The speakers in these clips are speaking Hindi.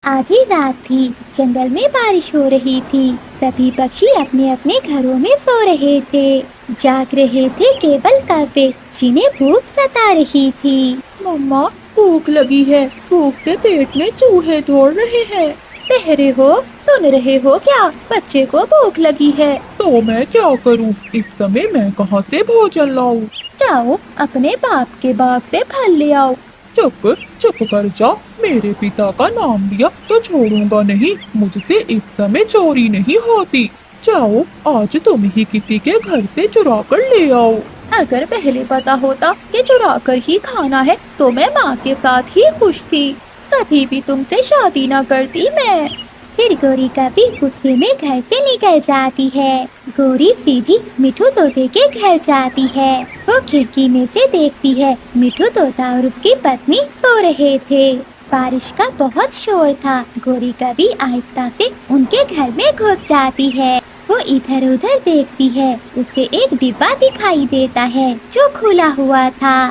आधी रात थी। जंगल में बारिश हो रही थी। सभी पक्षी अपने अपने घरों में सो रहे थे। जाग रहे थे केवल कौवे, जिन्हें भूख सता रही थी। मम्मा, भूख लगी है। भूख से पेट में चूहे दौड़ रहे हैं। बहरे हो, सुन रहे हो क्या? बच्चे को भूख लगी है। तो मैं क्या करूं? इस समय मैं कहां से भोजन लाऊं? जाओ, अपने बाप के बाग से फल ले आओ। चुप चुप कर जा। मेरे पिता का नाम लिया तो छोड़ूंगा नहीं। मुझसे इस समय चोरी नहीं होती। जाओ, आज तुम ही किसी के घर से चुरा कर ले आओ। अगर पहले पता होता कि चुरा कर ही खाना है तो मैं माँ के साथ ही खुश थी। कभी भी तुमसे शादी न करती मैं। फिर गोरी कभी गुस्से में घर से निकल जाती है। गोरी सीधी मिठू तोते के घर जाती है। वो खिड़की में से देखती है, मिठू तोता और उसकी पत्नी सो रहे थे। बारिश का बहुत शोर था। गोरी कभी आहिस्ता से उनके घर में घुस जाती है। वो इधर उधर देखती है। उसे एक डिब्बा दिखाई देता है जो खुला हुआ था।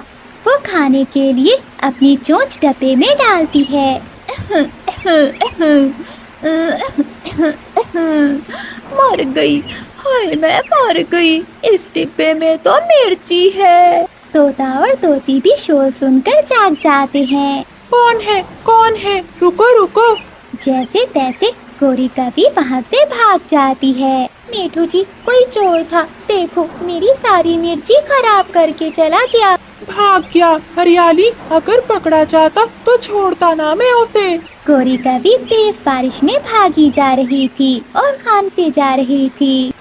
वो खाने के लिए अपनी चोंच डब्बे में डालती है। मर गई। हाय, मैं मर गई। इस डिब्बे में तो मिर्ची है। तोता और तोती भी शोर सुनकर जाग जाते हैं। कौन है? कौन है? रुको रुको। जैसे तैसे गोरी कभी वहाँ से भाग जाती है। मीठू जी, कोई चोर था। देखो, मेरी सारी मिर्ची खराब करके चला गया। भाग गया? हरियाली, अगर पकड़ा जाता तो छोड़ता ना मैं उसे। गोरी कभी तेज बारिश में भागी जा रही थी और खान से जा रही थी।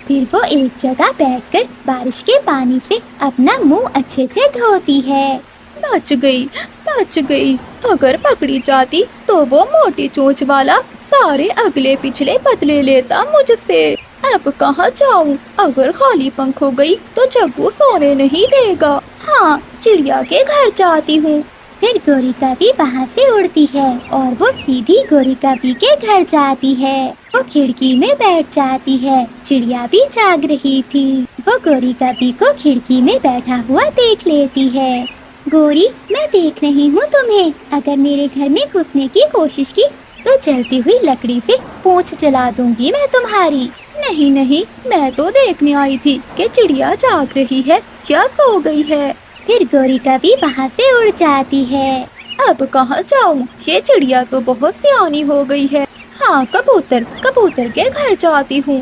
फिर वो एक जगह बैठकर बारिश के पानी से अपना मुंह अच्छे से धोती है। बच गई, बच गई। अगर पकड़ी जाती तो वो मोटी चोंच वाला सारे अगले पिछले बदले लेता मुझसे। अब कहाँ जाऊँ? अगर खाली पंख हो गई तो जग्गू सोने नहीं देगा। हाँ, चिड़िया के घर जाती हूँ। फिर गोरी कभी वहाँ से उड़ती है और वो सीधी गोरी कभी के घर जाती है। वो खिड़की में बैठ जाती है। चिड़िया भी जाग रही थी। वो गोरी कभी को खिड़की में बैठा हुआ देख लेती है। गोरी, मैं देख रही हूँ तुम्हें। अगर मेरे घर में घुसने की कोशिश की तो जलती हुई लकड़ी से पूंछ जला दूंगी मैं तुम्हारी। नहीं नहीं, मैं तो देखने आई थी कि चिड़िया जाग रही है या सो गई है। फिर गोरी कभी वहाँ से उड़ जाती है। अब कहाँ जाऊँ? ये चिड़िया तो बहुत सियानी हो गई है। हाँ, कबूतर, कबूतर के घर जाती हूँ।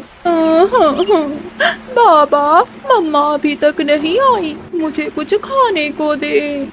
बाबा, मम्मा अभी तक नहीं आई। मुझे कुछ खाने को दे।